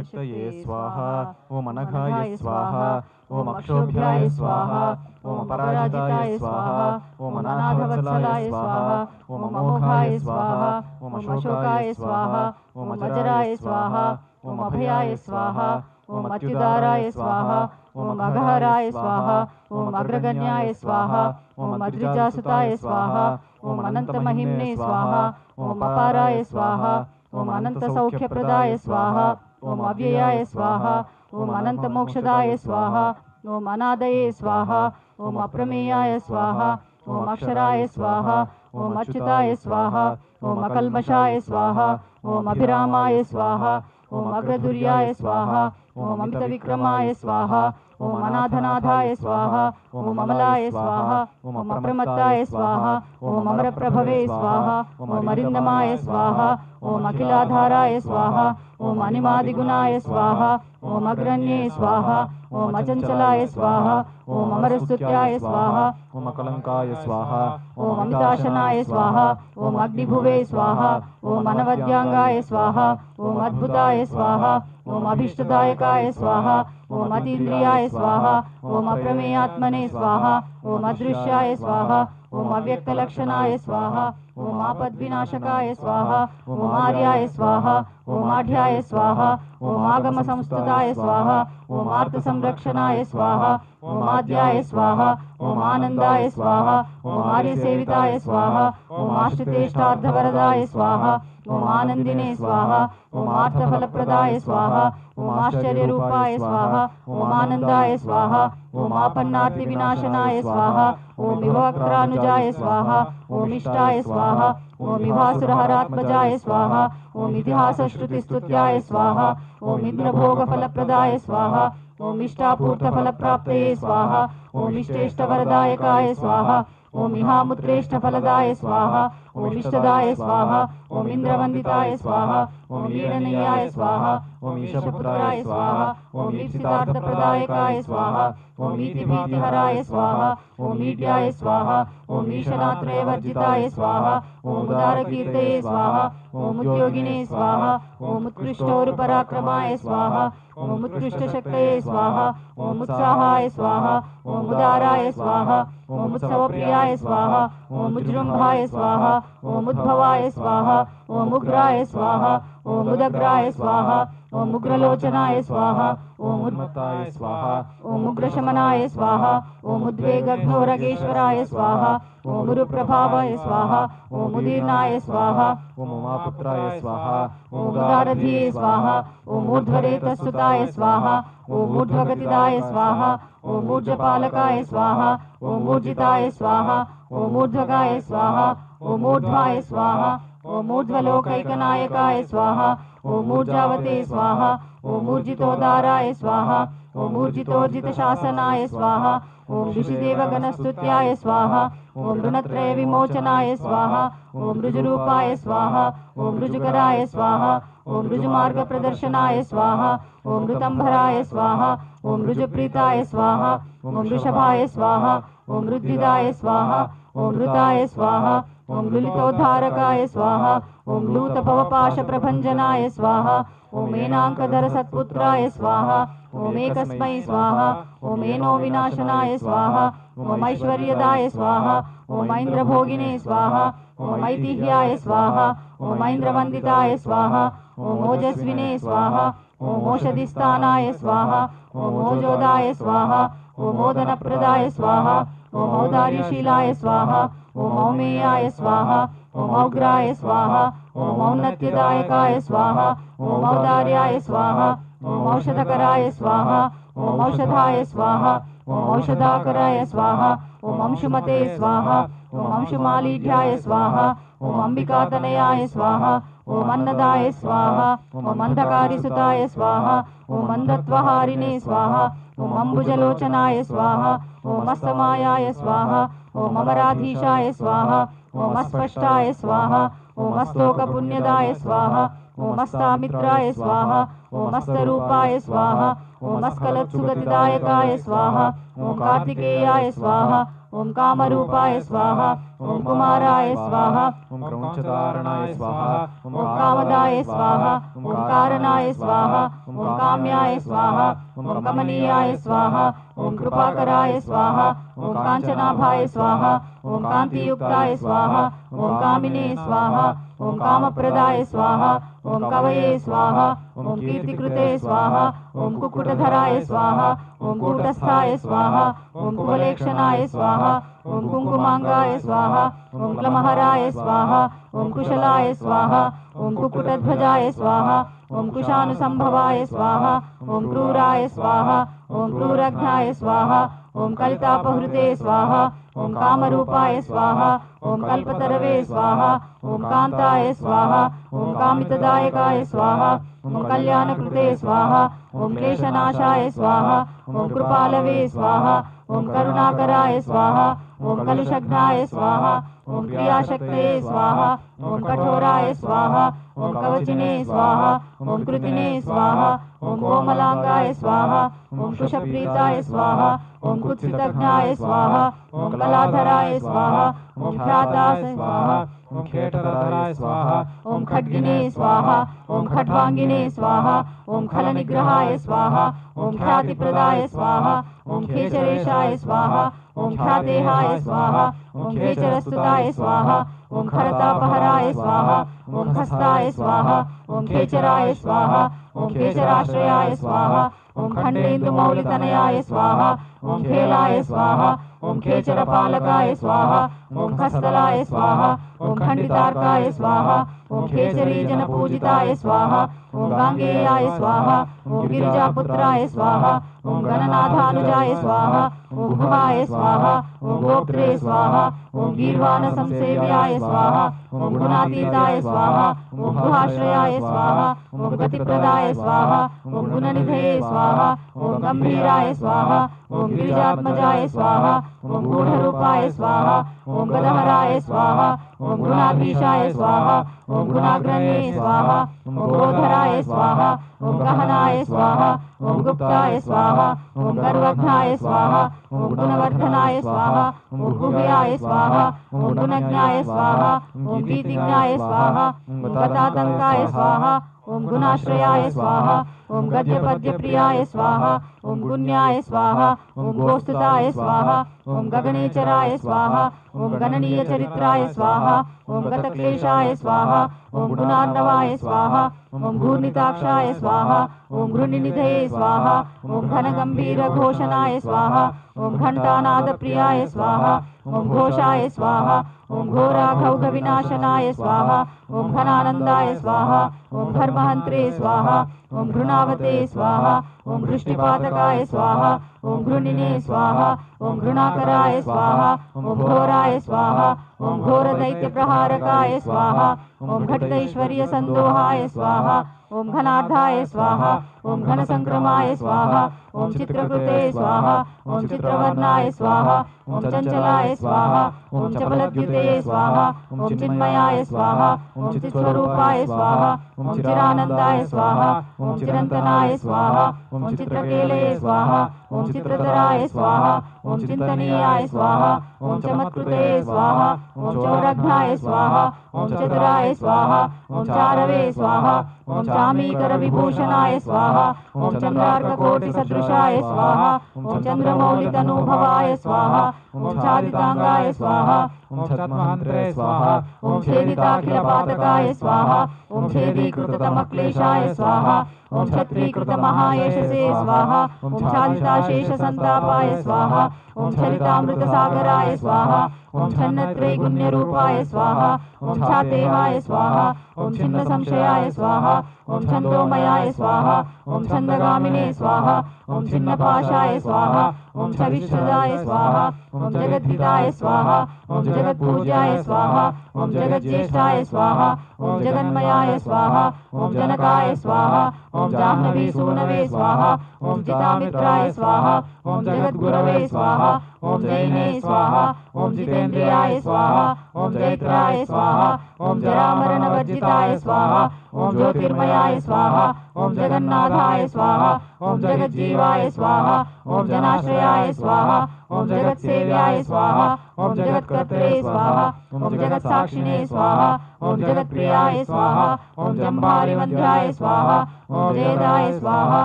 शक्तये स्वाहा ओम अनघाय स्वाहा ओम अक्षोभ्याय स्वाहा ओम अपराजिताय स्वाहा ओम अनाथवत्सलाय स्वाहा ओम अमोघाय स्वाहा ओम अशोकाय स्वाहा ओम अजराय स्वाहा ओम अभयाय स्वाहा ओम अत्युदाराय स्वाहा ओम अगहराय स्वाहा ओम अग्रगण्याय स्वाहा ओम अद्रिजासुताय स्वाहा ओम अनंतमहिम्ने स्वाहा ओम अपाराय स्वाहा ओम अनंतसौख्यप्रदाय स्वाहा ओम अव्ययाय स्वाहा ओम अनंतमोक्षदाय स्वाहा ओम अनादये स्वाहा ओम अप्रमेयाय स्वाहा ओम अक्षराय स्वाहा ओम अच्युताय स्वाहा ओम अकल्मषाय स्वाहा ओम अभिरामाय स्वाहा ओम अग्रदुर्याय स्वाहा ओम अमितविक्रमाय स्वाहा ओम अनाथनाथाय स्वाहा ओम अमलाय स्वाहा ओम अप्रमत्ताय स्वाहा ओम अमरप्रभवे स्वाहा ओम अरिन्दमाय स्वाहा ओम अखिलाधाराय स्वाहा ओम अनिमादिगुणाय स्वाहा ओम अग्रण्ये स्वाहा ओम अचंचलाय स्वाहा ओम अमरस्तुत्याय स्वाहा ओम अकलंकाय स्वाहा ओम अमिताशनाय स्वाहा ओम अग्निभुवे स्वाहा ओम अनवद्यांगाय स्वाहा ओम अद्भुताय स्वाहा ओम अभीष्टदायकाय स्वाहा ओम अतीन्द्रियाय स्वाहा ओम अप्रमेयात्मने स्वाहा ओम अदृश्याय स्वाहा ओम अव्यक्तलक्षणाय स्वाहा ओम आपद्विनाशकाय स्वाहा ओम आर्याय स्वाहा ओम आढ्याय स्वाहा ओम आगम संस्तुताय स्वाहा ओम आर्त संरक्षणाय स्वाहा ओम आद्याय स्वाहा ओम आनंदाय स्वाहा ओम आर्य सेविताय स्वाहा ओम आश्रितेष्टार्धवरदाय स्वाहा ओम आनंदिने स्वाहा ओम आर्तफलप्रदाय स्वाहा ओम आश्चर्यरूपाय स्वाहा ओम आनंदाय स्वाहा ओम आपन्नार्तिविनाशनाय स्वाहा ओम विभवक्त्रानुजाय स्वाहा ओम इष्टाय स्वाहा ओम विभासुरहरात्मजाय स्वाहा ओम इतिहासश्रुतिस्तुत्याय स्वाहा ओम इंद्रभोगफलप्रदाय स्वाहा ओम इष्टापूर्तफलप्राप्तये स्वाहा ओम इष्टेष्टवरदायकाय स्वाहा ओम इहामुत्रेष्टफलदाय स्वाहा ओम इष्टदाय स्वाहा ओम इंद्रवंदिताय स्वाहा ओम ईडनय्याय स्वाहा ओम ईशपुत्राय स्वाहा ओम ईप्सितार्थप्रदायकाय स्वाहा ओम ईतिभीतिहराय स्वाहा ओम ईड्याय स्वाहा ओम ईशनात्रयवर्जिताय स्वाहा ओम उदारकीर्तये स्वाहा ओम उद्योगिने स्वाहा ओम उत्कृष्टोरुपराक्रमाय स्वाहा ओम उत्कृष्टशक्तये स्वाहा ओम उत्साहाय स्वाहा ओम उदाराय स्वाहा ओम उत्सवप्रियाय स्वाहा ओम उज्जृंभाय स्वाहा ओम उद्भवाय स्वाहा ओम उग्राय स्वाहा ओम उदग्राय स्वाहा ओम उग्रलोचनाय स्वाहा ओम उन्मत्ताय स्वाहा ओम उग्रशमनाय स्वाहा ओम उद्वेगघोरगेश्वराय स्वाहा ओम उरुप्रभावाय स्वाहा ओम उदीर्णाय स्वाहा ओम उमापुत्राय स्वाहा ओम उदारधिये स्वाहा ओम ऊर्ध्वरेतस्तुताय स्वाहा ओम ऊर्ध्वगतिदाय स्वाहा ओम ऊर्ध्वपालकाय स्वाहा ओम ऊर्जिताय स्वाहा ओम ऊर्ध्वगाय स्वाहा ओम ऊर्ध्वाय स्वाहा ओम ऊर्ध्वलोकैकनायकाय स्वाहा ओम ऊर्जावते स्वाहा ओम ऊर्जितोदाराय स्वाहा ओम ऊर्जितोर्जितशासनाय स्वाहा ओम ऋषिदेवगणस्तुत्याय स्वाहा ओम ऋणत्रय विमोचनाय स्वाहा ओम ऋजुरूपाय स्वाहा ओम ऋजुकराय स्वाहा ओम ऋजुमार्गप्रदर्शनाय स्वाहा ओम ऋतंभराय स्वाहा ओम ऋजुप्रीताय स्वाहा ओम ऋषभाय स्वाहा ओम ऋद्धिदाय स्वाहा ओम ऋताय स्वाहा ओम लुलितोद्धारकाय स्वाहा ओम लूतभवपाशप्रभञ्जनाय स्वाहा ओम एनांकधर सत्पुत्राय स्वाहा ओम एकस्मै स्वाहा ओम एनो विनाशनाय स्वाहा ओम ऐश्वर्यदाय स्वाहा ओम ऐन्द्रभोगिने स्वाहा ओम ऐतिह्याय स्वाहा ओम ऐन्द्रवन्दिताय स्वाहा ओम ओजस्विने स्वाहा ओम ओषधिस्थानाय स्वाहा ओम ओजोदाय स्वाहा ओम ओदनप्रदाय स्वाहा ओम औदार्यशीलाय स्वाहा ओम औमेयाय स्वाहा ओम औग्राय स्वाहा ओम औन्नत्यदायकाय स्वाहा ओम औदार्याय स्वाहा ओम औषधकराय स्वाहा ओम औषधाय स्वाहा ओम औषधाकराय स्वाहा ओम अंशुमते स्वाहा ओम अंशुमालीढ्याय स्वाहा ओम अंबिकातनयाय स्वाहा ओम अन्नदाय स्वाहा ओम अंधकारिसुताय स्वाहा ओम अंधत्वहारिणे स्वाहा ओम अंबुजलोचनाय स्वाहा ओम अस्तमायाय स्वाहा ओम अमराधीशाय स्वाहा ओम अस्पष्टाय स्वाहा ओम अस्तोकपुण्यदाय स्वाहा ओम अस्तामित्राय स्वाहा ओम अस्तरूपाय स्वाहा ओम अस्कलत्सुगतिदायकाय स्वाहा ओम कार्तिकेयाय स्वाहा ओम कामरूपाय स्वाहा ओम कुमाराय स्वाहा ओम क्रौंचधारणाय स्वाहा ओम कामदाय स्वाहा ओम कारणाय स्वाहा ओम काम्याय स्वाहा ओम कमनीयाय स्वाहा ओम कृपाकराय स्वाहा ओम कांचनाभाय स्वाहा ओम कांतियुक्ताय स्वाहा ओम कामिने स्वाहा ओम कामप्रदाय स्वाहा ओम कवये स्वाहा ओम कीर्तिकृते स्वाहा ओम कुक्कुटधराय स्वाहा ओम कूटस्थाय स्वाहा ओम कुवलेक्षणाय स्वाहा ओम कुंकुमांगाय स्वाहा ओम क्लमहराय स्वाहा ओम कुशलाय स्वाहा ओम कुक्कुटध्वजाय स्वाहा ओम कुशानुसंभवाय स्वाहा ओम क्रूराय स्वाहा ओम क्रूरघ्नाय स्वाहा ओम कलितापहृते स्वाहा ओम कामरूपाय स्वाहा ओम कल्पतरवे स्वाहा ओम कांताय स्वाहा ओम कामितदायकाय स्वाहा ओम कल्याणकृते स्वाहा ओम क्लेशनाशाय स्वाहा ओम कृपालवे स्वाहा ओम करुणाकराय स्वाहा ओम कलुषघ्नाय स्वाहा ओम क्रियाशक्ते स्वाहा ओम कठोराय स्वाहा ओम कवचिने स्वाहा ओम कृतिने स्वाहा ओम कोमलांगाय स्वाहा ओम कुशप्रीताय स्वाहा ओम कुत्सितज्ञाय स्वाहा ओम कलाधराय स्वाहा ओम ख्याताय स्वाहा ओम खेटधराय स्वाहा ओम खड्गिने स्वाहा ओम खड्वांगिने स्वाहा ओम खलनिग्रहाय स्वाहा ओम ख्यातिप्रदाय स्वाहा ओम खेचरेशाय स्वाहा ओम ख्यातेहाय स्वाहा ओम खेचरस्तुताय स्वाहा ओम खरतापहराय स्वाहा ओम खस्ताय स्वाहा ओम खेचराय स्वाहा ओम खेचराश्रयाय स्वाहा ओम खंडेन्दुमौलितनयाय स्वाहा ओम खेलाय स्वाहा ओम खेचरपालकाय स्वाहा ओम खस्तलाय स्वाहा ओम खंडितार्काय स्वाहा ओम खेचरीजनपूजिताय स्वाहा ओम गांगेयाय स्वाहा ओम गिरिजापुत्राय स्वाहा ओम गणनाथानुजाय स्वाहा ओम गुहाय स्वाहा ओम गोप्त्रे स्वाहा ओम गीर्वाण संसेव्याय स्वाहा ओम गुणातीताय स्वाहा ओम गुहाश्रयाय स्वाहा ओम गतिप्रदाय स्वाहा ओम गुणनिधये स्वाहा ओम गंभीराय स्वाहा ओम गिरिजात्मजाय स्वाहा ओम गूढ़रूपाय स्वाहा ओम गदहराय स्वाहा ओम गुणाधीशाय स्वाहा ओम गुणाग्रणे स्वाहा ओम गोधराय स्वाहा ओम गहनाय स्वाहा ओम गुप्ताय स्वाहा ओम गर्वघ्नाय स्वाहा ओम गुणवर्धनाय स्वाहा ओम गुह्याय स्वाहा ओम गुणज्ञाय स्वाहा ओम गीतिज्ञाय स्वाहा ओम गतातंकाय स्वाहा ओम गुणाश्रयाय स्वाहा ओम गद्यपद्यप्रियाय स्वाहा ओम गुण्याय स्वाहा ओम गोस्तुताय स्वाहा ओम गगनेचराय स्वाहा ओम गणनीयचरित्राय स्वाहा ओम गतक्लेशाय स्वाहा ओम गुणार्णवाय स्वाहा ओम घूर्णिताक्षाय स्वाहा ओम घृणिनिधये स्वाहा ओम घनगंभीरघोषणाय स्वाहा ओम घंटानादप्रियाय स्वाहा ओम घोषाय स्वाहा ओम घोराघौघविनाशनाय स्वाहा ओम घनानंदाय स्वाहा ओम धर्महंत्रे स्वाहा ओम घृणावते स्वाहा ओम दृष्टिपातकाय स्वाहा ओम घृणिने स्वाहा ओम घृणाकराय स्वाहा ओम घोराय स्वाहा ओम घोरदैत्यप्रहारकाय स्वाहा ओम घटितैश्वर्यसंदोहाय स्वाहा ओम घनार्धाय स्वाहा ओम घनसंक्रमाय स्वाहा ओम चित्रकृते स्वाहा ओम चित्रवर्णाय स्वाहा ओम चंचलाय स्वाहा ओम चपलद्युते स्वाहा ओम चिन्मयाय स्वाहा ओम चित्स्वरूपाय स्वाहा ओम चिरानंदाय स्वाहा ओम चिरंतनाय स्वाहा ओम चित्रकेले स्वाहा ओम चित्रधराय स्वाहा ओम चिंतनीयाय स्वाहा ओम चमत्कृते स्वाहा ओम चौरघ्नाय स्वाहा ओम चतुराय स्वाहा ओम चारवे स्वाहा ओम चामीकर विभूषणाय स्वाहा ओम चंद्रार्ककोटिसदृशाय स्वाहा ओम चंद्रमौलितनुभवाय स्वाहा ओम छादितांगाय स्वाहा ओम छद्महंत्रे स्वाहा ओम छेदिताखिलपातकाय स्वाहा ओम छेदीकृततमक्लेशाय स्वाहा ओम छत्रीकृतमहायशसे स्वाहा ओम छादिताशेषसंतापाय स्वाहा ओम छलितामृतसागराय स्वाहा ओम छन्नत्रैगुण्यरूपाय स्वाहा ओम छातेहाय स्वाहा ओम छिन्न संशयाय स्वाहा ओम छंदोमयाय स्वाहा ओम छंदगामिने स्वाहा ओम छिन्नपाशाय स्वाहा ओम छविश्वदाय स्वाहा ओम जगद्धिताय स्वाहा ओम जगत्पूज्याय स्वाहा ओम जगज्येष्ठाय स्वाहा ओम जगन्मयाय स्वाहा ओम जनकाय स्वाहा ओम जाह्नवी सूनवे स्वाहा ओम चितामित्राय स्वाहा ओम जगद्गुरवे स्वाहा ओम जैने स्वाहा ओम जितेन्द्रियाय स्वाहा ओम जैत्राय स्वाहा ओम जरामरणवर्जिताय स्वाहा ओम ज्योतिर्मयाय स्वाहा ओम जगन्नाथाय स्वाहा ओम जगज्जीवाय स्वाहा ओम जनाश्रयाय स्वाहा ओम जगत्सेव्याय स्वाहा ओम जगत्कर्त्रे स्वाहा ओम जगत्साक्षिणे स्वाहा ओम जगत्प्रियाय स्वाहा ओम जम्भारिवन्द्याय स्वाहा ओम जयदाय स्वाहा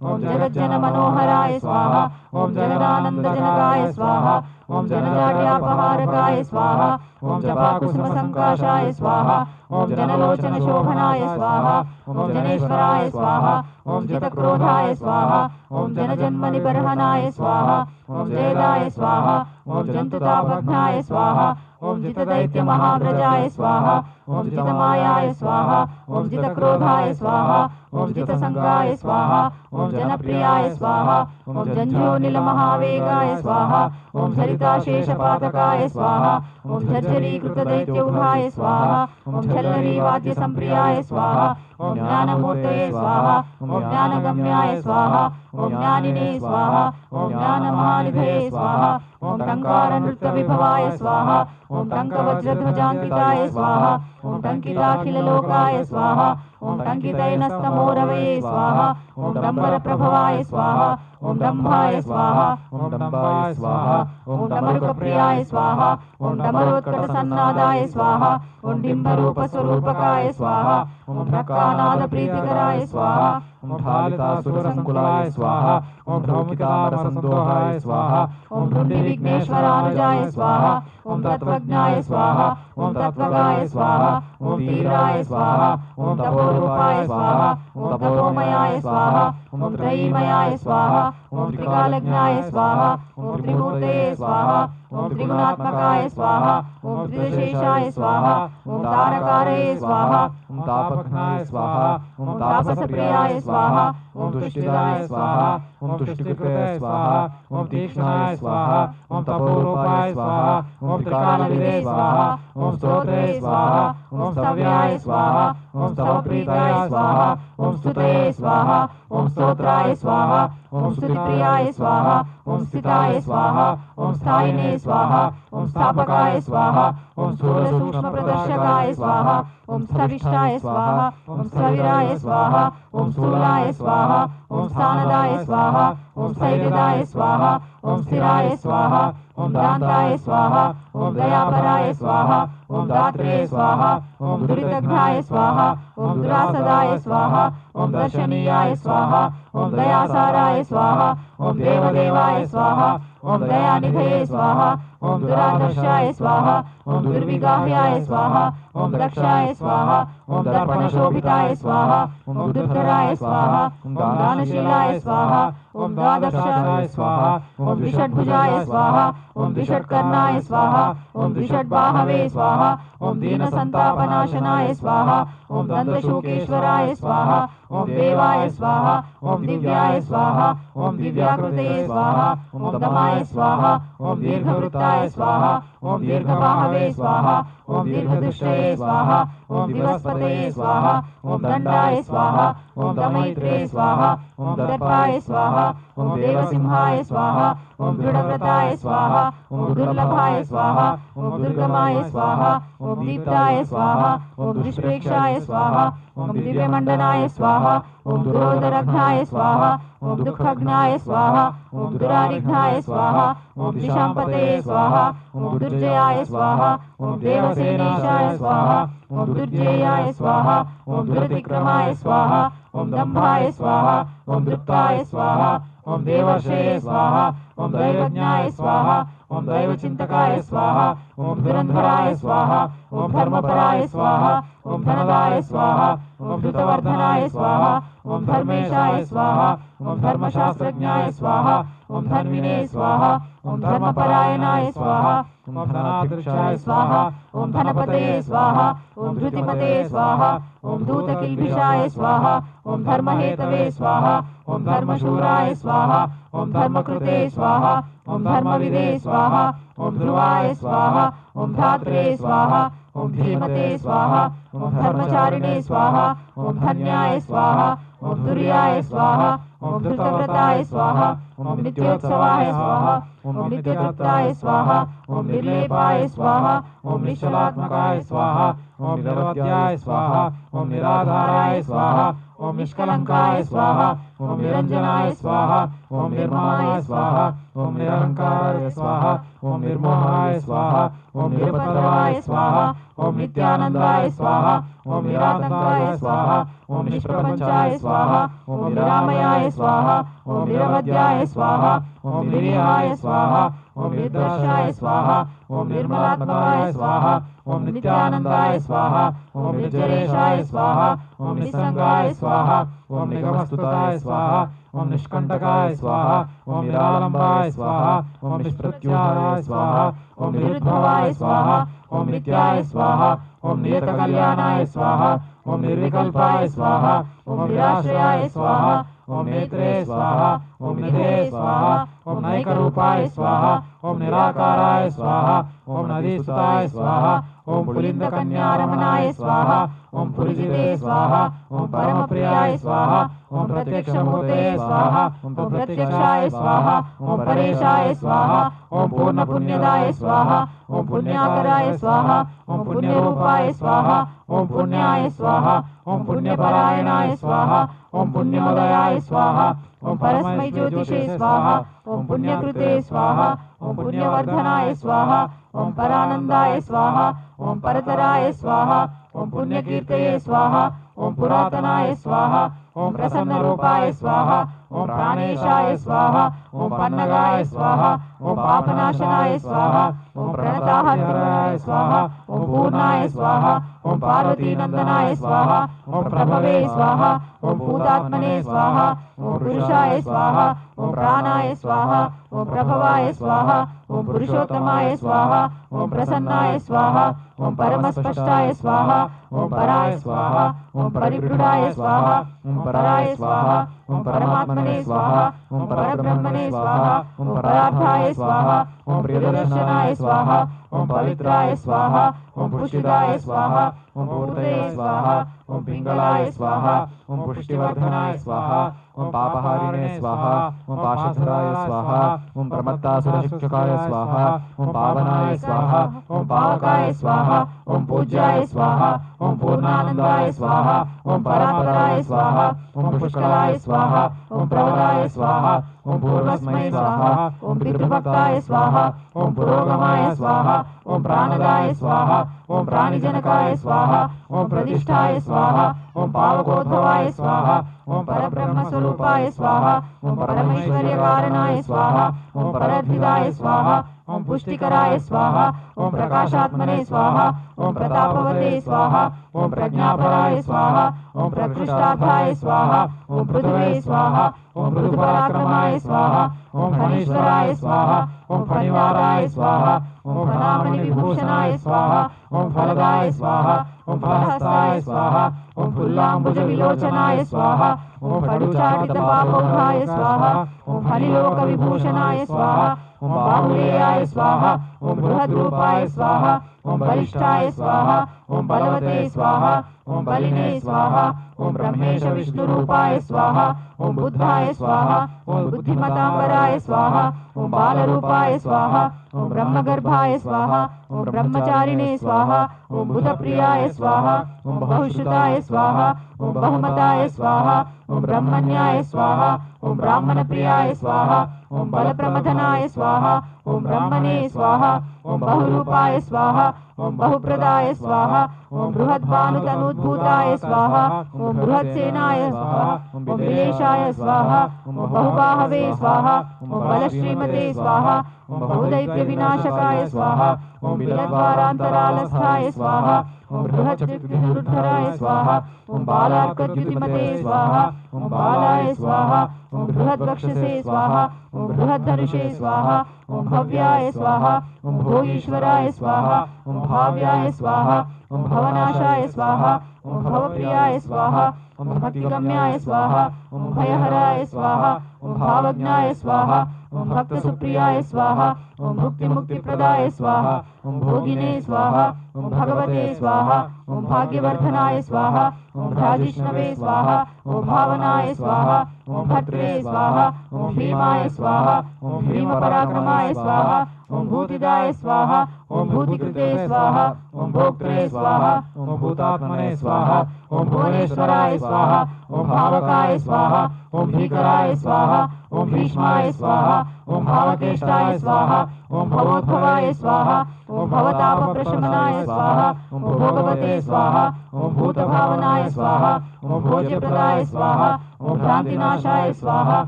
ओम जगज्जनमनोहराय स्वाहा ओम जगदानन्दजनकाय स्वाहा ओम जनजाड्यापहारकाय स्वाहा ओम जपाकुसुमसङ्काशाय स्वाहा ओम जनलोचनशोभनाय स्वाहा ओम जनेश्वराय स्वाहा ओम जितक्रोधाय स्वाहा ओम जनजन्मनिबर्हनाय स्वाहा ओम जयदाय स्वाहा ओम जन्तुतापघ्नाय स्वाहा ओम जितदैत्यमहाव्रजाय स्वाहा ओम जितमायाय स्वाहा ओम जितक्रोधाय स्वाहा ओम जितसङ्गाय स्वाहा ओम जनप्रियाय स्वाहा ओम जञ्झोनिलमहावेगाय स्वाहा ओम झरिताशेषपातकाय स्वाहा ओम झर्झरीकृतदैत्यौघाय स्वाहा ओम झल्लरीवाद्यसम्प्रियाय स्वाहा ओम ज्ञानमूर्तये स्वाहा ओम ज्ञानगम्याय स्वाहा ओम ज्ञानिने स्वाहा ओम ज्ञानमहानिधये स्वाहा ओम टङ्कारनृत्यविभवाय स्वाहा ओम टङ्कवज्रध्वजान्विताय स्वाहा ओम टङ्किताखिललोकाय स्वाहा ओम टङ्कितैनस्तमोरवये स्वाहा ओम डम्बरप्रभवाय स्वाहा ओम डम्भाय स्वाहा ओम डम्बाय स्वाहा ओम डमरुकप्रियाय स्वाहा ओम डमरोत्कटसन्नादाय स्वाहा ओम डिम्बरूपस्वरूपकाय स्वाहा ओम ढक्कानादप्रीतिकराय स्वाहा ओम ढालितासुरसङ्कुलाय स्वाहा ओम ढौकितामरसन्दोहाय स्वाहा ओम ढुण्डिविघ्नेश्वरानुजाय स्वाहा ओम तत्त्वज्ञाय स्वाहा ओम तत्त्वगाय स्वाहा ओम तीव्राय स्वाहा ओम तपोरूपाय स्वाहा ओम तपोमयाय स्वाहा ओम त्रयीमयाय स्वाहा ओम त्रिकालज्ञाय स्वाहा ओम त्रिमूर्तये स्वाहा ओम त्रिगुणात्मकाय स्वाहा ओम त्रिदशेषाय स्वाहा ओम तारकारये स्वाहा ओम तापघ्नाय स्वाहा ओम तापसप्रियाय स्वाहा ओम तुष्टिदाय स्वाहा ओम तुष्टिकृते स्वाहा ओम तीक्ष्णाय स्वाहा ओम तपोरूपाय स्वाहा ओम त्रिकालविदे स्वाहा ओम स्तोत्रे स्वाहा ओम स्तव्याय स्वाहा ओम स्तवप्रीताय स्वाहा ओम स्तुतये स्वाहा ओम स्तोत्राय स्वाहा ओम स्तुतिप्रियाय स्वाहा ओम स्थिताय स्वाहा ओम स्थायिने स्वाहा ओम स्थापकाय स्वाहा ओम स्थूलसूक्ष्मप्रदर्शकाय स्वाहा ओम स्थविष्ठाय स्वाहा ओम स्थविराय स्वाहा ओम स्थूलाय स्वाहा ओम स्थानदाय स्वाहा ओम स्थैर्यदाय स्वाहा ओम स्थिराय स्वाहा ओम दान्ताय स्वाहा ओम दयापराय स्वाहा ओम दात्रे स्वाहा ओम दुरितघ्नाय स्वाहा ओम दुरासदाय स्वाहा ओम दर्शनीयाय स्वाहा ओम दयासाराय स्वाहा ओम देवदेवाय स्वाहा ओम दयानिधये स्वाहा ओम दुरादर्शाय स्वाहा ओम दुर्विगाह्याय स्वाहा ओम दक्षाय स्वाहा ओम दर्पणशोभिताय स्वाहा ओम दुर्धराय स्वाहा ओम दानशीलाय स्वाहा ओम द्वादशाय स्वाहा ओम द्विषड्भुजाय स्वाहा ओम द्विषट्कर्णाय स्वाहा ओम द्विषड्बाहवे स्वाहा ओम दीनसन्तापनाशनाय स्वाहा ओम दन्तशूकेश्वराय स्वाहा ओम देवाय स्वाहा ओम दिव्याय स्वाहा ओम दिव्याकृतये स्वाहा ओम दमाय स्वाहा ओम दीर्घवृत्ताय स्वाहा ओम दीर्घबाहवे स्वाहा ओम दीर्घदृष्टये स्वाहा ओम दिवस्पतये स्वाहा ओम दण्डाय स्वाहा ओम दमैत्रे स्वाहा ओम दर्पाय स्वाहा ओम देवसिंहाय स्वाहा ओम दृढव्रताय स्वाहा ओम दुर्लभाय स्वाहा ओम दुर्गमाय स्वाहा ओम दीप्ताय स्वाहा ओम दुष्प्रेक्षाय स्वाहा ओम दिव्यमण्डनाय स्वाहा ओम दुरोदरघ्नाय स्वाहा ओम दुःखघ्नाय स्वाहा ओम दुरारिघ्नाय स्वाहा ओम दिशाम्पतये स्वाहा ओम दुर्जयाय स्वाहा ओम देवसेनेशाय स्वाहा ओम दुर्जेयाय स्वाहा ओम दुरतिक्रमाय स्वाहा ओम दम्भाय स्वाहा ओम दृप्ताय स्वाहा ओम देवर्षये स्वाहा ओम दैवज्ञाय स्वाहा ओम दैवचिन्तकाय स्वाहा ओम धुरन्धराय स्वाहा ओम धर्मपराय स्वाहा ओम धनदाय स्वाहा ओम धृतवर्धनाय स्वाहा ओम धर्मेशाय स्वाहा ओम धर्मशास्त्रज्ञाय स्वाहा ओम धर्मिणे स्वाहा ओम धर्मपरायणाय स्वाहा ओम धनाध्यक्षाय स्वाहा ओम धनपतये स्वाहा ओम धृतिमते स्वाहा ओम धूतकिल्बिषाय स्वाहा ओम धर्महेतवे स्वाहा ओम धर्मशूराय स्वाहा ओम धर्मकृते स्वाहा ओम धर्मविदे स्वाहा ओम ध्रुवाय स्वाहा ओम धात्रे स्वाहा ओम धीमते स्वाहा ओम धर्मचारिणे स्वाहा ओम धन्याय स्वाहा ओम तुर्याय स्वाहा ओम धृतव्रताय स्वाहा ओम नित्योत्सवाय स्वाहा ओम नित्यतृप्ताय स्वाहा ओम निर्लेपाय स्वाहा ओम निश्चलात्मकाय स्वाहा ओम निरवध्याय स्वाहा ओम निराधाराय स्वाहा ओम निष्कलंकाय स्वाहा ओम निरंजनाय स्वाहा ओम निर्ममाय स्वाहा ओम निरहंकाराय स्वाहा ओम निर्मोहाय स्वाहा ओम निरुपद्रवाय स्वाहा ओम नित्यानंदाय स्वाहा ओम निरातंकाय स्वाहा ओम निष्प्रपंचाय स्वाहा ओम निरामयाय स्वाहा ओम निरवध्याय स्वाहा ओम निर्याय स्वाहा ओम निर्दर्शाय स्वाहा ओम निर्मलात्मकाय स्वाहा ओम नित्यानंदाय स्वाहा ओम निर्जरेशाय स्वाहा ओम निसंगाय स्वाहा ओम निगमस्तुताय स्वाहा ओम निष्कंटकाय स्वाहा ओम निरालंबाय स्वाहा ओम निष्प्रत्युहाराय स्वाहा ओम निरुद्भवाय स्वाहा ओम नित्याय स्वाहा ओम नियतकल्याणाय स्वाहा ओम निर्विकल्पाय स्वाहा ओम निराश्रयाय स्वाहा ओम नेत्रे स्वाहा ओम निधे स्वाहा ओम नैकरूपाय स्वाहा ओम निराकाराय स्वाहा ओम नदीसुताय स्वाहा ओम पुलिंदकन्यारमणाय स्वाहा ओम पुरिजिते स्वाहा ओम परमप्रियाय स्वाहा ओम प्रत्यक्षमूर्ते स्वाहा ओम प्रत्यक्षाय स्वाहा ओम परेशाय स्वाहा ओम पूर्णपुण्यदाय स्वाहा ओम पुण्याकराय स्वाहा ओम पुण्यरूपाय स्वाहा ओम पुण्याय स्वाहा ओम पुण्यपरायणाय स्वाहा ओम पुण्योदयाय स्वाहा ओम परस्मै ज्योतिषे स्वाहा ओम पुण्यकृते स्वाहा ओम पुण्यवर्धनाय स्वाहा ओम परानंदाय स्वाहा ओम परतराय स्वाहा ओम पुण्यकीर्तये स्वाहा ओम पुरातनाय स्वाहा ओम प्रसन्नरूपाय स्वाहा ओम प्राणेशाय स्वाहा ओम पन्नगाय स्वाहा ओम पापनाशनाय स्वाहा ओम प्रणताहराय स्वाहा ओम पूर्णाय स्वाहा ओम पार्वतीनंदनाय स्वाहा ओम प्रभवे स्वाहा ओम भूतात्मने स्वाहा ओम पुरुषाय स्वाहा ओम प्राणाय स्वाहा ओम प्रभवाय स्वाहा ओम पुरुषोत्तमाय स्वाहा ओम प्रसन्नाय स्वाहा ओम परमस्पष्टाय स्वाहा ओम पराय स्वाहा ओम परिवृढाय स्वाहा ओम पराय स्वाहा ओम परमात्मने स्वाहा ओम परब्रह्मणे स्वाहा ओम परार्थाय स्वाहा ओम प्रियदर्शनाय स्वाहा ओम पवित्राय स्वाहा ओम पुष्टिदाय स्वाहा ओम पूर्ते स्वाहा ओम पिंगलाय स्वाहा ओम पुष्टिवर्धनाय स्वाहा ओम पापहारिणे स्वाहा ओम पाशधराय स्वाहा ओम प्रमत्तासुरशिक्षकाय स्वाहा ओम पावनाय स्वाहा ओम पावकाय स्वाहा ओम पूज्याय स्वाहा ओम पूर्णानंदाय स्वाहा ओम परापराय स्वाहा ओम पुष्कलाय स्वाहा ओम प्रवराय स्वाहा ओम पूर्वस्मै स्वाहा ओम पितृभक्ताय स्वाहा ओम पुरोगमाय स्वाहा ओम प्राणदाय स्वाहा ओम प्राणिजनकाय स्वाहा ओम प्रतिष्ठाय स्वाहा ओम पावकोद्भवाय स्वाहा ओम परब्रह्म स्वरूपाय स्वाहा ओम परमेश्वर्य कारणाय स्वाहा ओम परद्विदाय स्वाहा ओम पुष्टिकराय स्वाहा ओम प्रकाशात्मने स्वाहा ओम प्रतापवते स्वाहा ओम प्रज्ञापराय स्वाहा ओम प्रकृष्टार्थाय स्वाहा ओम पृथ्वे स्वाहा ओम पृथुपराक्रमाय स्वाहा ओम फणीश्वराय स्वाहा ओम फणिवाराय स्वाहा ओम फलामणि विभूषणाय स्वाहा ओम फलदाय स्वाहा ओम फलहस्ताय स्वाहा ओम फुल्लांबुज विलोचनाय स्वाहा ओम फडुचाटित पापोघाय स्वाहा ओम फलिलोक विभूषणाय स्वाहा ओम बाहुलेयाय स्वाहा ओम बृहद्रूपाय स्वाहा ओम बलिष्ठाय स्वाहा ओम बलवते स्वाहा ओम बलिने स्वाहा ओम ब्रह्मेश विष्णुरूपाय स्वाहा ओम बुद्धाय स्वाहा ओम बुद्धिमतांबराय स्वाहा ओम बालरूपाय स्वाहा ओम ब्रह्मगर्भाय स्वाहा ओम ब्रह्मचारिणे स्वाहा ओम बुधप्रियाय स्वाहा ओम बहुश्रुताय स्वाहा ओम बहुमताय स्वाहा ओम ब्रह्मण्याय स्वाहा ओम ब्राह्मण प्रियाय स्वाहा ओम बलप्रमथनाय स्वाहा ओम ब्रह्मणे स्वाहा ओम बहुरूपाय स्वाहा ओम बहुप्रदाय स्वाहा ओम बृहद्भानुतनूद्भूताय स्वाहा ओम बृहत्सेनाय स्वाहा ओम विलेशाय स्वाहा ओम बहुबाहवे स्वाहा ओम बलश्रीमते स्वाहा ओम बहुदैत्य विनाशकाय स्वाहा ओम बिलद्वारान्तरालस्थाय स्वाहा ओम बृहच्चक्रुद्धराय स्वाहा ओम बालार्कद्युतिमते स्वाहा ओम बालाय स्वाहा ओम बृहद्वक्षसे स्वाहा ओम बृहद्धनुषे स्वाहा ओम भव्याय स्वाहा ओम भोगीश्वराय स्वाहा ओम भाव्याय स्वाहा ओम भवनाशाय स्वाहा ओम भवप्रियाय स्वाहा ओम भक्तिगम्याय स्वाहा ओम भयहराय स्वाहा ओम भावज्ञाय स्वाहा ओम भक्तसुप्रियाय स्वाहा ओम भुक्तिमुक्तिप्रदाय स्वाहा ओम भोगिने स्वाहा ओम भगवते स्वाहा ओम भाग्यवर्धनाय स्वाहा ओम भ्राजिष्णवे स्वाहा ओम भावनाय स्वाहा ओम भद्रे स्वाहा ओम भीमाय स्वाहा ओम भीमपराक्रमाय स्वाहा ओम भूतिदाय स्वाहा ओम भूतिकृते स्वाहा ओम भोक्त्रे स्वाहा ओम भूतात्मने स्वाहा ओम भुवनेश्वराय स्वाहा ओम भावकाय स्वाहा ओम भीकराय स्वाहा ओम भीष्माय स्वाहा ओम भावकेष्टाय स्वाहा ओम भवोद्भवाय स्वाहा ओम भवतापप्रशमनाय स्वाहा ओम भोगवते स्वाहा ओम भूतभावनाय स्वाहा ओम भोज्यप्रदाय स्वाहा ओम भ्रान्तिनाशाय स्वाहा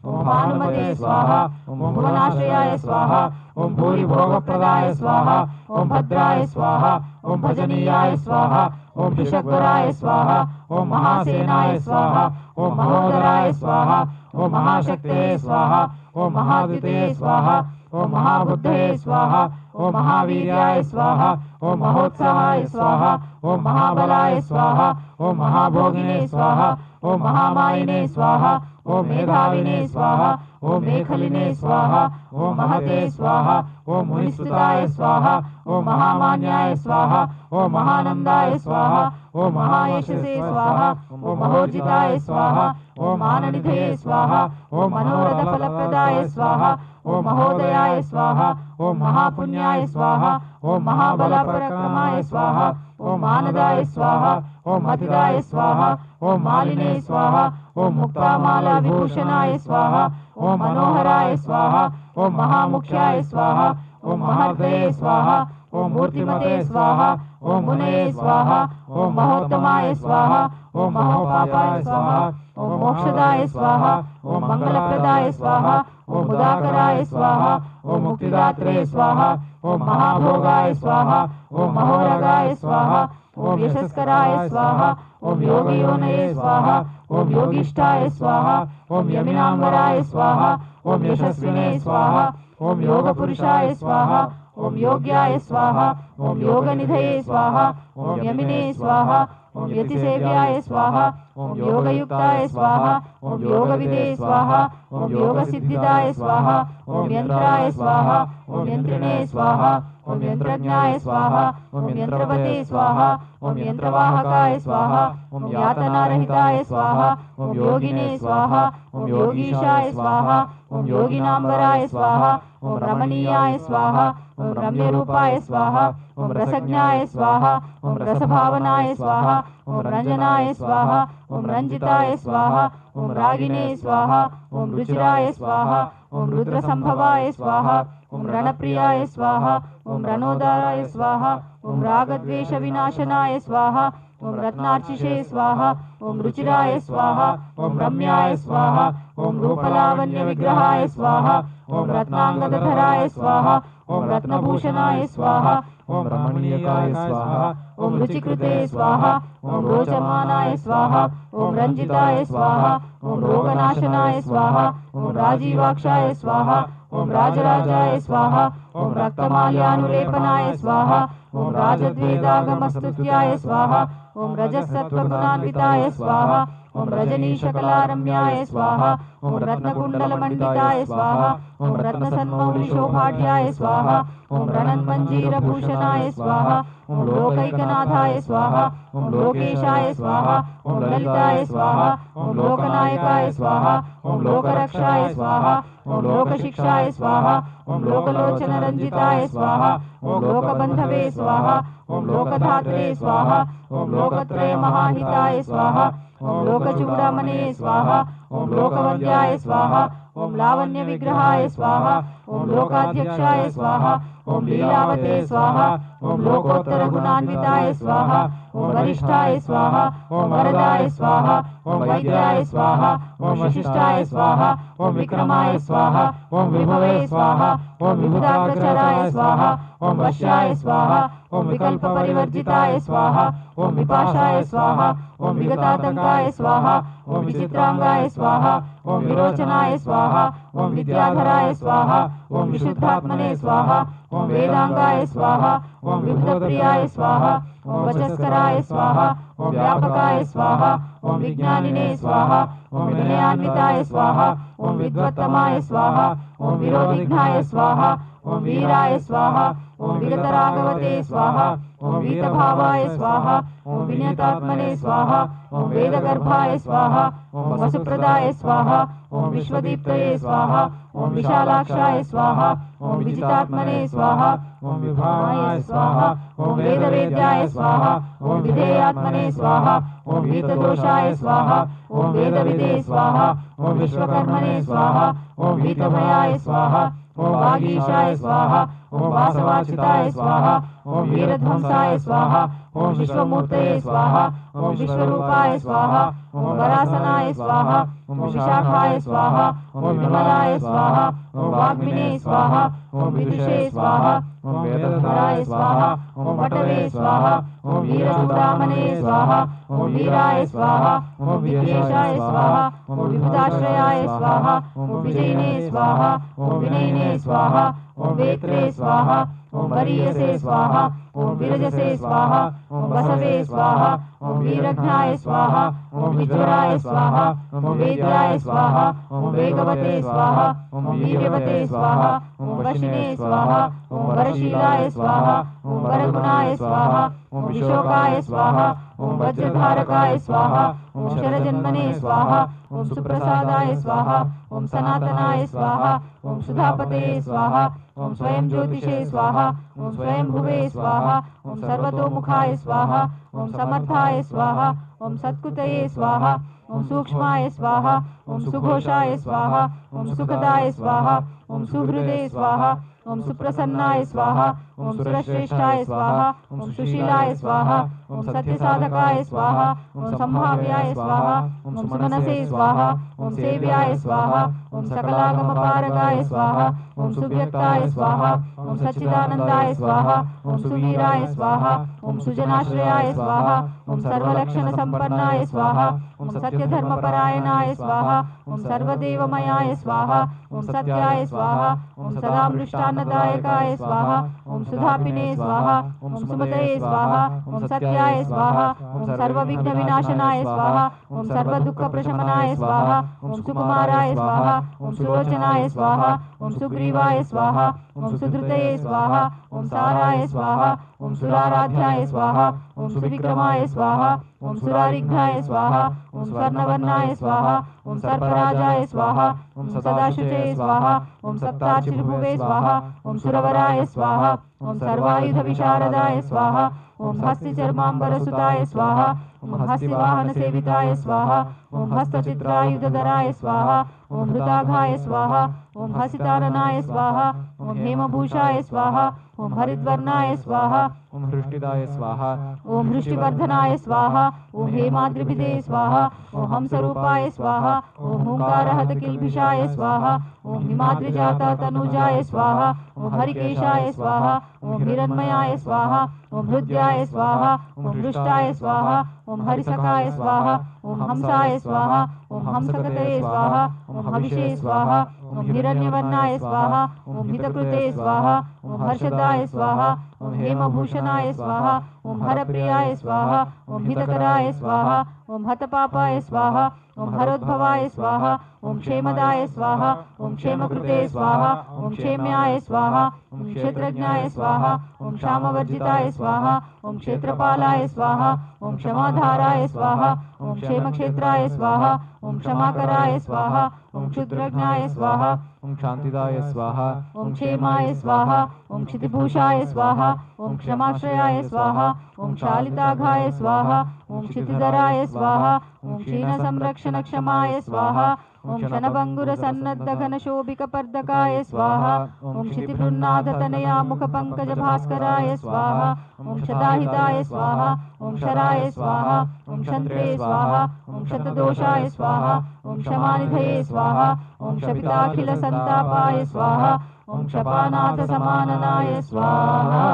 ओम भानुमते स्वाहा ओम भुवनाश्रयाय स्वाहा ओम भूरिभोगप्रदाय स्वाहा ओम भद्राय स्वाहा ओम भजनीयाय स्वाहा ओम ऋषभराय स्वाहा ओम महासेनाय स्वाहा ओम महोदराय स्वाहा ओम महाशक्ते स्वाहा ओम महाद्युते स्वाहा ओम महाबुद्धे स्वाहा ओम महावीर्याय स्वाहा ओम महोत्साहाय स्वाहा ओम महाबलाय स्वाहा ओम महाभोगिने स्वाहा ओम महामायिने स्वाहा ओम मेधाविने स्वाहा ओम मेखलिने स्वाहा ओम महते स्वाहा ओम मुनिस्तुताय स्वाहा ओम महामान्याय स्वाहा ओम महानंदाय स्वाहा ओम महायशसे स्वाहा ओम महोर्जिताय स्वाहा ओम आननिधे स्वाहा ओम मनोरथफलप्रदाय स्वाहा ओम महोदयाय स्वाहा ओम महापुण्याय स्वाहा ओम महाबलपराक्रमाय स्वाहा ओम आनदाय स्वाहा ओम मतिदाय स्वाहा ओम मालिने स्वाहा ओम मुक्तामाला विभूषणाय स्वाहा ओम मनोहराय स्वाहा ओम महामुख्याय स्वाहा ओम महार्दये स्वाहा ओम मूर्तिमते स्वाहा ओम मुने स्वाहा ओम महोत्तमाय स्वाहा ओम महोपापाय स्वाहा ओम मोक्षदाय स्वाहा ओम मंगलप्रदाय स्वाहा ओम मुदाकराय स्वाहा ओम मुक्तिदात्रे स्वाहा ओम महाभोगाय स्वाहा ओम महोरगाय स्वाहा ओम यशस्कराय स्वाहा ओम योगियोनये स्वाहा ओम योगिष्ठाय स्वाहा ओम यमिनांबराय स्वाहा ओम यशस्विने स्वाहा ओम योगपुरुषाय स्वाहा ओम योग्याय स्वाहा ओम योगनिधये स्वाहा ओम यमिने स्वाहा ओम यतिसेव्याय स्वाहा ओम योगयुक्ताय स्वाहा ओम योगविदे स्वाहा ओम योगसिद्धिदाय स्वाहा ओम यंत्राय स्वाहा ओम यंत्रिणे स्वाहा ओम यंत्रज्ञाय स्वाहा ओम यंत्रवते स्वाहा ओम यंत्रवाहकाय स्वाहा ओम यातनारहिताय स्वाहा ओम योगिने स्वाहा ओम योगीशाय स्वाहा ओम योगिनांबराय स्वाहा ओम रमणीयाय स्वाहा ओम रम्यरूपाय स्वाहा ओम रसज्ञाय स्वाहा ओम रसभावनाय स्वाहा ओम रंजनाय स्वाहा ओम रंजिताय स्वाहा ओम रागिने स्वाहा ओम रुचिराय स्वाहा ओम रुद्रसंभवाय स्वाहा ओम रणप्रियाय स्वाहा ओम रणोदराय स्वाहा ओम रागद्वेष विनाशनाय स्वाहा ओम रत्नार्चिषे स्वाहा ओम रुचिराय स्वाहा ओम रम्याय स्वाहा ओम रूपलावण्य विग्रहाय स्वाहा ओम रत्नांगदधराय स्वाहा ओम रत्नभूषणाय स्वाहा ओम रमणीयकाय स्वाहा ओम रुचिकृते स्वाहा ओम रोचमानाय स्वाहा ओम रंजिताय स्वाहा ओम रोगनाशनाय स्वाहा ओम राजीवाक्षाय स्वाहा ओम राजराजाय स्वाहा ओम रक्तमाल्यानुलेपनाय स्वाहा ओम राजद्वेदागमस्तुत्याय स्वाहा ओम रजसत्त्वगुणान्विताय स्वाहा ओम रजनीशकलारम्याय स्वाहा ओम रत्नकुण्डलमण्डिताय स्वाहा ओम रत्नसन्मौलिशोभाढ्याय स्वाहा ओम रणन्मञ्जीरभूषणाय स्वाहा ओम लोकैकनाथाय स्वाहा ओम लोकेशाय स्वाहा ओम ललिताय स्वाहा ओम लोकनायकाय स्वाहा ओम लोकरक्षाय स्वाहा ओम लोकशिक्षाय स्वाहा ओम लोकलोचनरञ्जिताय स्वाहा ओम लोकबन्धवे स्वाहा ओम लोकधात्रे स्वाहा ओम लोकत्रयमहाहिताय स्वाहा ओम लोकचूडामणे स्वाहा ओम लोकवन्द्याय स्वाहा ओम लावण्य विग्रहाय स्वाहा ओम लोकाध्यक्षाय स्वाहा ओम लीलावते स्वाहा ओम लोकोत्तर गुणान्विताय स्वाहा ओम वरिष्ठाय स्वाहा ओम वरदाय स्वाहा ओम वैद्याय स्वाहा ओम वशिष्ठाय स्वाहा ओम विक्रमाय स्वाहा ओम विभवे स्वाहा ओम विबुधाग्रचराय स्वाहा ओम वश्याय स्वाहा ओम विकल्प परिवर्जिताय स्वाहा ओम विपाशाय स्वाहा ओम विगतातंकाय स्वाहा ओम विचित्रांगाय स्वाहा ओम विरोचनाय स्वाहा ओम विद्याधराय स्वाहा ओम विशुद्धात्मने स्वाहा ओम वेदांगाय स्वाहा ओम विबुधप्रियाय स्वाहा ओम वचस्कराय स्वाहा ओम व्यापकाय स्वाहा ओम विज्ञानिने स्वाहा ओम विनयान्विताय स्वाहा ओम विद्वत्तमाय स्वाहा ओम विरोधिघ्नाय स्वाहा ओम वीराय स्वाहा ओम विगतराघवते स्वाहा ओम वीतभावाय स्वाहा ओम विनयतात्मने स्वाहा ओम वेदगर्भाय स्वाहा ओम वसुप्रदाय स्वाहा ओम विश्वदीप्तये स्वाहा ओम विशालाक्षाय स्वाहा ओम विजितात्मने स्वाहा ओम विभावाय स्वाहा ओम वेदवेद्याय स्वाहा ओम विधेयात्मने स्वाहा ओम वीतदोषाय स्वाहा ओम वेदविदे स्वाहा ओम विश्वकर्मणे स्वाहा ओम वीतभयाय स्वाहा ओम वागीशाय स्वाहा ओम वासवाचिताय स्वाहा ओम वीरध्वंसाय स्वाहा ओम विश्वमूर्तये स्वाहा ओम विश्वरूपाय स्वाहा ओम वरासनाय स्वाहा ओम विशाखाय स्वाहा ओम विमलाय स्वाहा ओम वाग्मिने स्वाहा ओम विदुषे स्वाहा ओम वेदधराय स्वाहा ओम वटवे स्वाहा ओम वीरचूडामणे स्वाहा ओम वीराय स्वाहा ओम विद्वेषाय स्वाहा ओम विबुधाश्रयाय स्वाहा ओम विजयिने स्वाहा ओम विनयिने स्वाहा ओम वेत्रे स्वाहा ओम वरीयसे स्वाहा ओम विरजसे स्वाहा ओम वसवे स्वाहा ओम वीरघ्नाय स्वाहा ओम विज्वराय स्वाहा ओम वेद्याय स्वाहा ओम वेगवते स्वाहा ओम वीर्यवते स्वाहा ओम वशिने स्वाहा ओम वरशीलाय स्वाहा ओम वरगुणाय स्वाहा ओम विशोकाय स्वाहा ओम वज्रधारकाय स्वाहा ओम शरजन्मने स्वाहा ओम सुप्रसादाय स्वाहा ओम सनातनाय स्वाहा ओम सुधापते स्वाहा ओम स्वयं ज्योतिषे स्वाहा ओम स्वयं भुवे स्वाहा ओम सर्वतोमुखाय स्वाहा ओम समर्थाय स्वाहा ओम सत्कुतये स्वाहा ओम सूक्ष्माय स्वाहा ओम सुघोषाय स्वाहा ओम सुखदाय स्वाहा ओम सुहृदे स्वाहा ओम सुप्रसन्नाय स्वाहा ओम सुरश्रेष्ठाय स्वाहा ओम सुशीलाय स्वाहा ओम सत्यसाधकाय स्वाहा ओम संभाव्याय स्वाहा ओम सुमनसे स्वाहा ओम सेव्याय स्वाहा ओम सकलागमपारगाय स्वाहा ओम सुव्यक्ताय स्वाहा ओम सच्चिदानंदाय स्वाहा ओम सुवीराय स्वाहा ओम सुजनाश्रयाय स्वाहा ओम सर्वलक्षण संपन्नाय स्वाहा ओम सत्यधर्मपरायणाय स्वाहा ओम सर्वदेवमयाय स्वाहा ओम सत्याय स्वाहा ओम सदामृष्टान्नदायकाय स्वाहा ओम सुधापिने स्वाहा ओम सुमतये स्वाहा ओम सत्याय स्वाहा ओम सर्वविघ्न विनाशनाय स्वाहा ओम सर्वदुःखप्रशमनाय स्वाहा ओम सुकुमाराय स्वाहा ओम सुलोचनाय स्वाहा ओम सुग्रीवाय स्वाहा ओम सुधृतये स्वाहा ओम साराय स्वाहा ओम सुराराध्याय स्वाहा ओम सुविक्रमाय स्वाहा ओम सुरारिघ्नाय स्वाहा ओम स्वर्णवर्णाय स्वाहा ओम सर्पराजाय स्वाहा ओम सदाशुचे स्वाहा ओम सप्तार्चिभुवे स्वाहा ओम सुरवराय स्वाहा ओम सर्वायुध विशारदाय स्वाहा ओम हस्तिचर्मांबरसुताय स्वाहा ओम हस्तिवाहन सेविताय स्वाहा ओम हस्तचित्रायुधधराय स्वाहा ओम हृताघाय स्वाहा ओम हसितारणाय स्वाहा ओम हेमभूषाय स्वाहा ओम हरिद्वर्णाय स्वाहा ओम हृष्टिदाय स्वाहा ओम हृष्टिवर्धनाय स्वाहा ओम हेमाद्रिभिदे स्वाहा ओम हंसरूपाय स्वाहा ओम ओंकारहतकिल्बिषाय स्वाहा ओम हिमाद्रिजाता तनुजाय स्वाहा ओम हरिकेशाय स्वाहा ओम हिरण्मयाय स्वाहा ओम हृद्याय स्वाहा ओम हृष्टाय स्वाहा ओम हरिसखाय स्वाहा ओम हंसाय स्वाहा ओम हंसकतये स्वाहा ओम हविषे स्वाहा ओम हिरण्यवर्णाय स्वाहा ओम हितकृते स्वाहा ओम हर्षदाय स्वाहा ओम हेमभूषणाय स्वाहा ओम हरप्रियाय स्वाहा ओम हितकराय स्वाहा ओम हतपापाय स्वाहा ओम हरोद्भवाय स्वाहा ओम क्षेमदाय स्वाहा ओम क्षेमकृते स्वाहा ओम क्षेम्याय स्वाहा ओम क्षेत्रज्ञाय स्वाहा ओम क्षामवर्जिताय स्वाहा ओम क्षेत्रपालाय स्वाहा ओम क्षमाधाराय स्वाहा ओम क्षेमक्षेत्राय स्वाहा ओम क्षमाकराय स्वाहा ओम क्षुद्रज्ञाय स्वाहा ओम शांतिदाय स्वाहा ओम क्षेमाय स्वाहा ओम क्षितिभूषाय स्वाहा ओम क्षमाश्रयाय स्वाहा ओम शालिताघाय स्वाहा ओम क्षितिधराय स्वाहा ओम क्षीणसंरक्षणक्षमाय स्वाहा ओम क्षणभङ्गुरसन्नद्धघनशोभिकपर्दकाय स्वाहा ओम क्षितिभृन्नादतनया मुखपङ्कजभास्कराय स्वाहा ओम शताहिताय स्वाहा ओम शराय स्वाहा ओम क्षन्त्रे स्वाहा ओम शतदोषाय स्वाहा ओम क्षमानिधये स्वाहा ओम क्षपिताखिलसन्तापाय स्वाहा ओम क्षपानाथसमाननाय स्वाहा।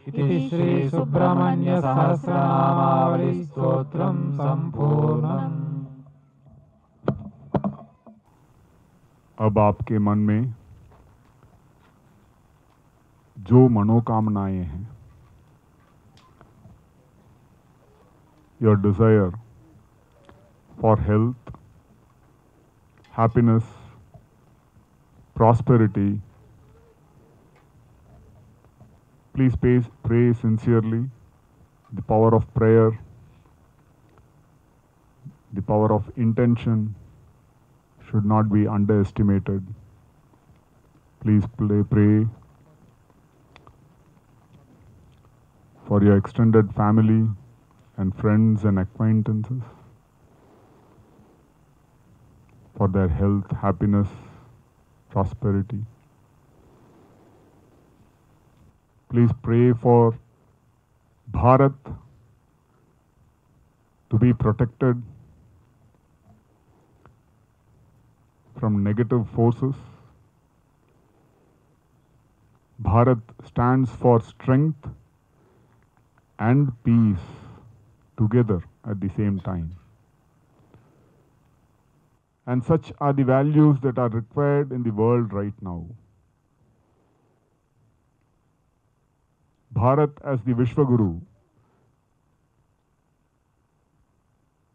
इति श्री सुब्रह्मण्य सहस्रनामावली स्तोत्रम संपूर्णम्। अब आपके मन में जो मनोकामनाएं हैं, your desire for health, happiness, prosperity, please pray sincerely. The power of prayer, the power of intention should not be underestimated. Please pray for your extended family and friends and acquaintances, for their health, happiness, prosperity. Please pray for Bharat to be protected from negative forces. Bharat stands for strength and peace together at the same time. And such are the values that are required in the world right now. Bharat as the Vishwaguru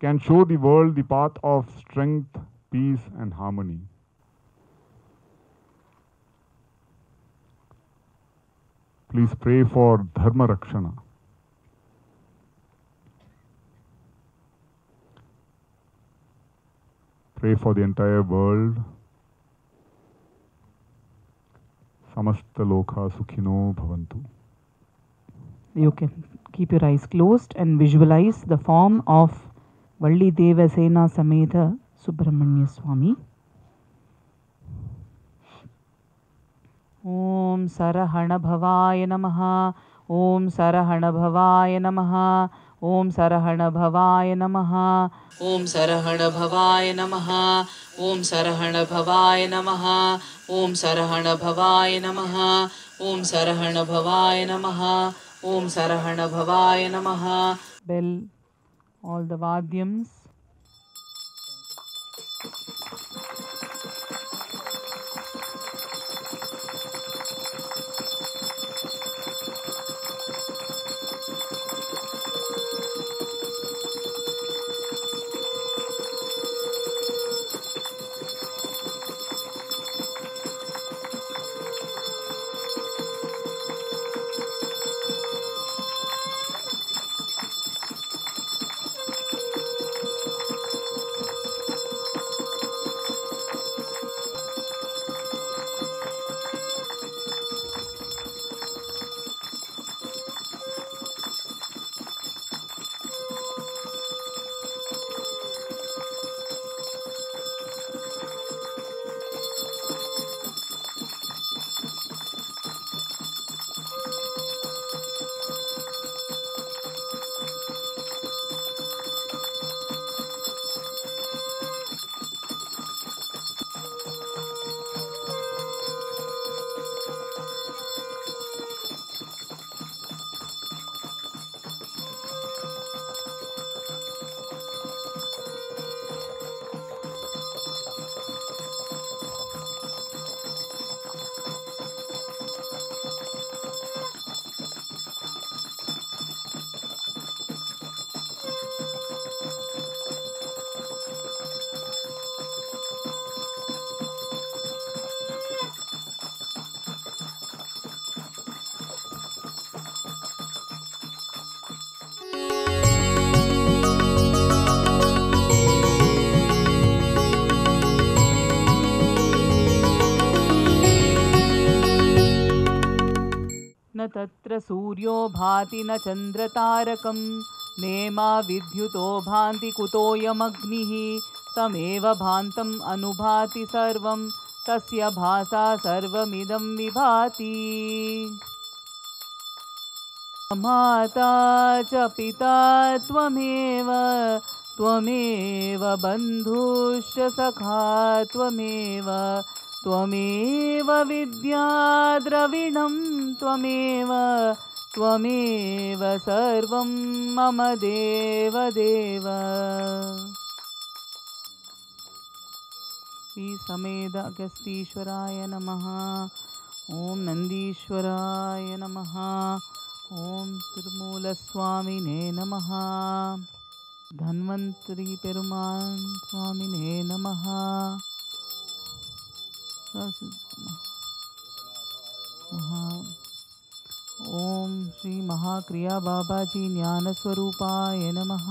can show the world the path of strength, peace and harmony. Please pray for Dharma Rakshana. Pray for the entire world. Samasta lokha sukhino bhavantu. You can keep your eyes closed and visualize the form of Valli Devasena Samedha Subramanya Swami. Om Sarahana Bhavaya Namaha. Om Sarahana Bhavaya Namaha. Om Sarahana Bhavaya Namaha. Om Sarahana Bhavaya Namaha. Om Sarahana Bhavaya Namaha. Om Sarahana Bhavaya Namaha. Om Sarahana Bhavaya Namaha. Om Sarahana Bhavaya Namaha. Bell, all the Vadyams. न तत्र सूर्यो भाति न चन्द्रतारकं नेमा विद्युतो भान्ति कुतोऽयमग्निः तमेव भान्तम् अनुभाति सर्वं तस्य भासा सर्वमिदं विभाति। माता च पिता त्वमेव त्वमेव बन्धुश्च सखा त्वमेव त्वमेव विद्या द्रविणं त्वमेव त्वमेव सर्वं मम देवदेव। श्री समेध अगस्तीश्वराय नमः। ఓం నందీశ్వరాయ నమః. ఓం తిరుమూలస్వామినే నమః. ధన్వంతరి పెరుమాన్ స్వామినే నమః. ఓం శ్రీ మహాక్రియా బాబాజీ జ్ఞానస్వరూపాయ నమః.